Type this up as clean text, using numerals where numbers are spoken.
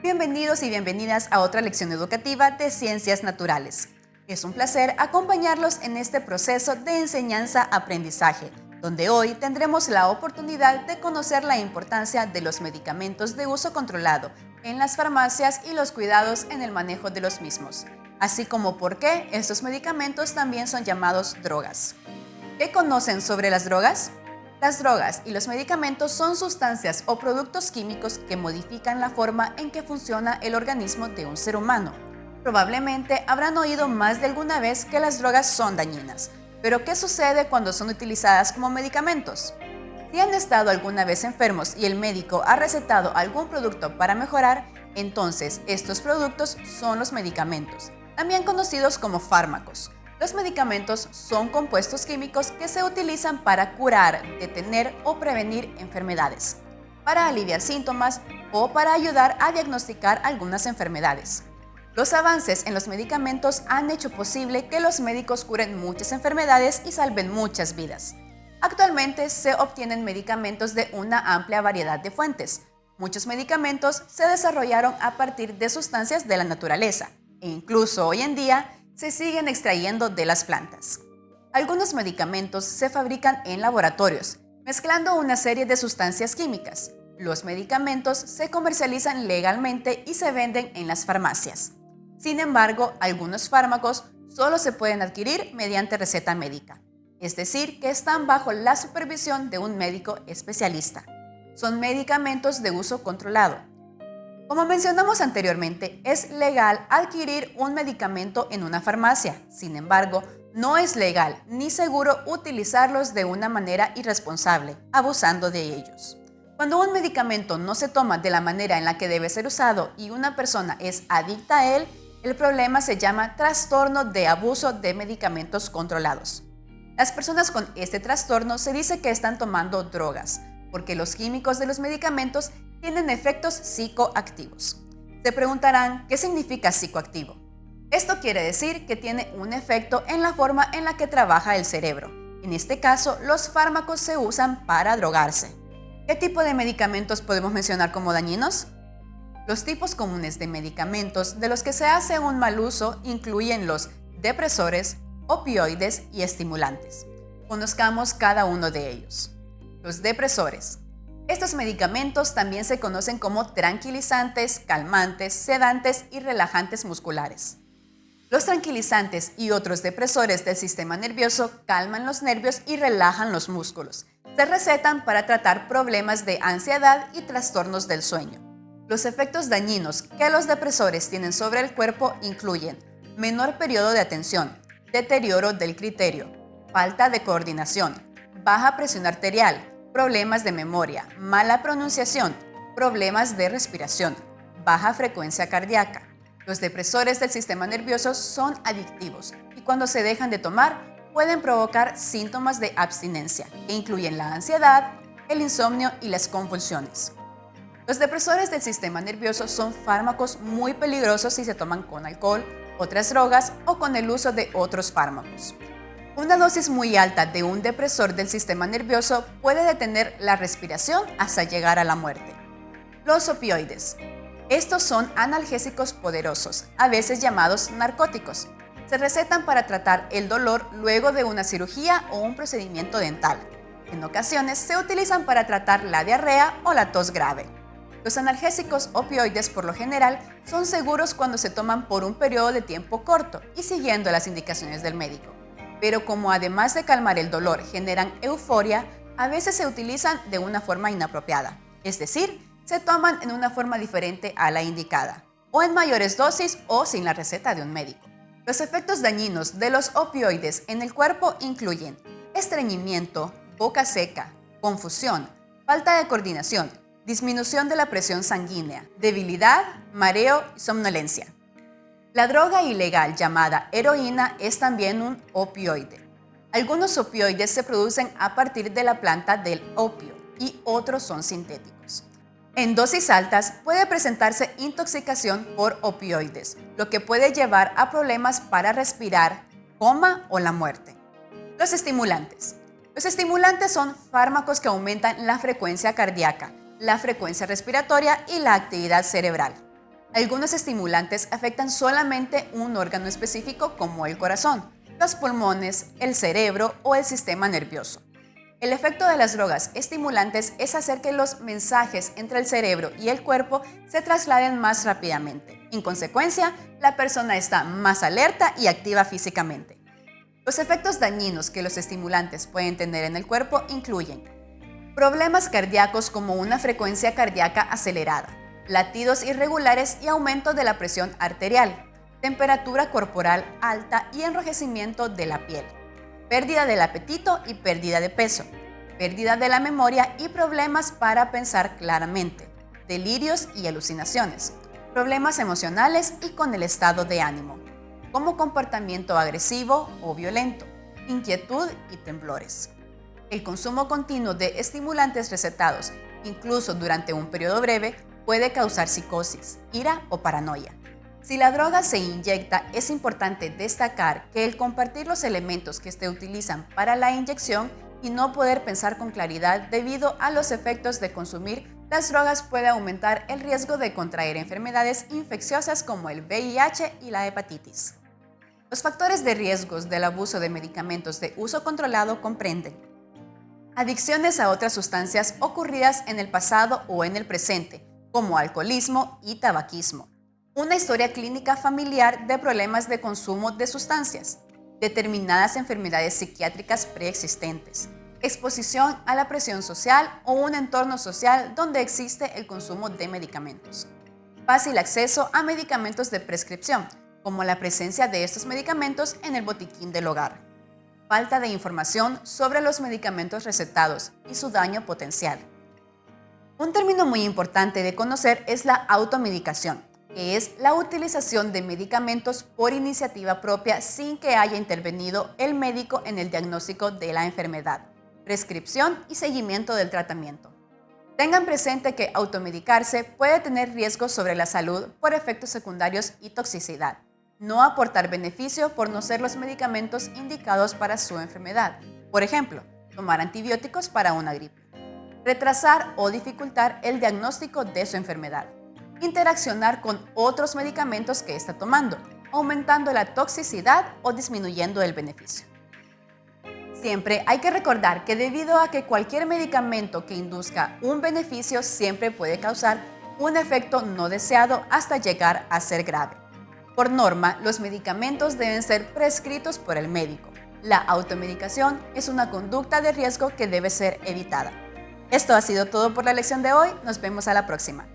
Bienvenidos y bienvenidas a otra lección educativa de Ciencias Naturales. Es un placer acompañarlos en este proceso de enseñanza-aprendizaje, donde hoy tendremos la oportunidad de conocer la importancia de los medicamentos de uso controlado en las farmacias y los cuidados en el manejo de los mismos, así como por qué estos medicamentos también son llamados drogas. ¿Qué conocen sobre las drogas? Las drogas y los medicamentos son sustancias o productos químicos que modifican la forma en que funciona el organismo de un ser humano. Probablemente habrán oído más de alguna vez que las drogas son dañinas, pero ¿qué sucede cuando son utilizadas como medicamentos? Si han estado alguna vez enfermos y el médico ha recetado algún producto para mejorar, entonces estos productos son los medicamentos, también conocidos como fármacos. Los medicamentos son compuestos químicos que se utilizan para curar, detener o prevenir enfermedades, para aliviar síntomas o para ayudar a diagnosticar algunas enfermedades. Los avances en los medicamentos han hecho posible que los médicos curen muchas enfermedades y salven muchas vidas. Actualmente se obtienen medicamentos de una amplia variedad de fuentes. Muchos medicamentos se desarrollaron a partir de sustancias de la naturaleza e incluso hoy en día se siguen extrayendo de las plantas. Algunos medicamentos se fabrican en laboratorios, mezclando una serie de sustancias químicas. Los medicamentos se comercializan legalmente y se venden en las farmacias. Sin embargo, algunos fármacos solo se pueden adquirir mediante receta médica, es decir, que están bajo la supervisión de un médico especialista. Son medicamentos de uso controlado. Como mencionamos anteriormente, es legal adquirir un medicamento en una farmacia. Sin embargo, no es legal ni seguro utilizarlos de una manera irresponsable, abusando de ellos. Cuando un medicamento no se toma de la manera en la que debe ser usado y una persona es adicta a él, el problema se llama trastorno de abuso de medicamentos controlados. Las personas con este trastorno se dice que están tomando drogas, porque los químicos de los medicamentos tienen efectos psicoactivos. Se preguntarán, ¿qué significa psicoactivo? Esto quiere decir que tiene un efecto en la forma en la que trabaja el cerebro. En este caso, los fármacos se usan para drogarse. ¿Qué tipo de medicamentos podemos mencionar como dañinos? Los tipos comunes de medicamentos de los que se hace un mal uso incluyen los depresores, opioides y estimulantes. Conozcamos cada uno de ellos. Los depresores. Estos medicamentos también se conocen como tranquilizantes, calmantes, sedantes y relajantes musculares. Los tranquilizantes y otros depresores del sistema nervioso calman los nervios y relajan los músculos. Se recetan para tratar problemas de ansiedad y trastornos del sueño. Los efectos dañinos que los depresores tienen sobre el cuerpo incluyen menor periodo de atención, deterioro del criterio, falta de coordinación, baja presión arterial, problemas de memoria, mala pronunciación, problemas de respiración, baja frecuencia cardíaca. Los depresores del sistema nervioso son adictivos y cuando se dejan de tomar pueden provocar síntomas de abstinencia que incluyen la ansiedad, el insomnio y las convulsiones. Los depresores del sistema nervioso son fármacos muy peligrosos si se toman con alcohol, otras drogas o con el uso de otros fármacos. Una dosis muy alta de un depresor del sistema nervioso puede detener la respiración hasta llegar a la muerte. Los opioides. Estos son analgésicos poderosos, a veces llamados narcóticos. Se recetan para tratar el dolor luego de una cirugía o un procedimiento dental. En ocasiones se utilizan para tratar la diarrea o la tos grave. Los analgésicos opioides por lo general son seguros cuando se toman por un periodo de tiempo corto y siguiendo las indicaciones del médico. Pero como además de calmar el dolor generan euforia, a veces se utilizan de una forma inapropiada, es decir, se toman en una forma diferente a la indicada, o en mayores dosis o sin la receta de un médico. Los efectos dañinos de los opioides en el cuerpo incluyen estreñimiento, boca seca, confusión, falta de coordinación, disminución de la presión sanguínea, debilidad, mareo y somnolencia. La droga ilegal llamada heroína es también un opioide. Algunos opioides se producen a partir de la planta del opio y otros son sintéticos. En dosis altas puede presentarse intoxicación por opioides, lo que puede llevar a problemas para respirar, coma o la muerte. Los estimulantes. Los estimulantes son fármacos que aumentan la frecuencia cardíaca, la frecuencia respiratoria y la actividad cerebral. Algunos estimulantes afectan solamente un órgano específico como el corazón, los pulmones, el cerebro o el sistema nervioso. El efecto de las drogas estimulantes es hacer que los mensajes entre el cerebro y el cuerpo se trasladen más rápidamente. En consecuencia, la persona está más alerta y activa físicamente. Los efectos dañinos que los estimulantes pueden tener en el cuerpo incluyen problemas cardíacos como una frecuencia cardíaca acelerada, latidos irregulares y aumento de la presión arterial, temperatura corporal alta y enrojecimiento de la piel, pérdida del apetito y pérdida de peso, pérdida de la memoria y problemas para pensar claramente, delirios y alucinaciones, problemas emocionales y con el estado de ánimo, como comportamiento agresivo o violento, inquietud y temblores. El consumo continuo de estimulantes recetados, incluso durante un periodo breve, puede causar psicosis, ira o paranoia. Si la droga se inyecta, es importante destacar que el compartir los elementos que se utilizan para la inyección y no poder pensar con claridad debido a los efectos de consumir las drogas puede aumentar el riesgo de contraer enfermedades infecciosas como el VIH y la hepatitis. Los factores de riesgos del abuso de medicamentos de uso controlado comprenden adicciones a otras sustancias ocurridas en el pasado o en el presente, como alcoholismo y tabaquismo. Una historia clínica familiar de problemas de consumo de sustancias, determinadas enfermedades psiquiátricas preexistentes, exposición a la presión social o un entorno social donde existe el consumo de medicamentos. Fácil acceso a medicamentos de prescripción, como la presencia de estos medicamentos en el botiquín del hogar. Falta de información sobre los medicamentos recetados y su daño potencial. Un término muy importante de conocer es la automedicación, que es la utilización de medicamentos por iniciativa propia sin que haya intervenido el médico en el diagnóstico de la enfermedad, prescripción y seguimiento del tratamiento. Tengan presente que automedicarse puede tener riesgos sobre la salud por efectos secundarios y toxicidad. No aportar beneficio por no ser los medicamentos indicados para su enfermedad. Por ejemplo, tomar antibióticos para una gripe. Retrasar o dificultar el diagnóstico de su enfermedad. Interaccionar con otros medicamentos que está tomando, aumentando la toxicidad o disminuyendo el beneficio. Siempre hay que recordar que debido a que cualquier medicamento que induzca un beneficio siempre puede causar un efecto no deseado hasta llegar a ser grave. Por norma, los medicamentos deben ser prescritos por el médico. La automedicación es una conducta de riesgo que debe ser evitada. Esto ha sido todo por la lección de hoy. Nos vemos a la próxima.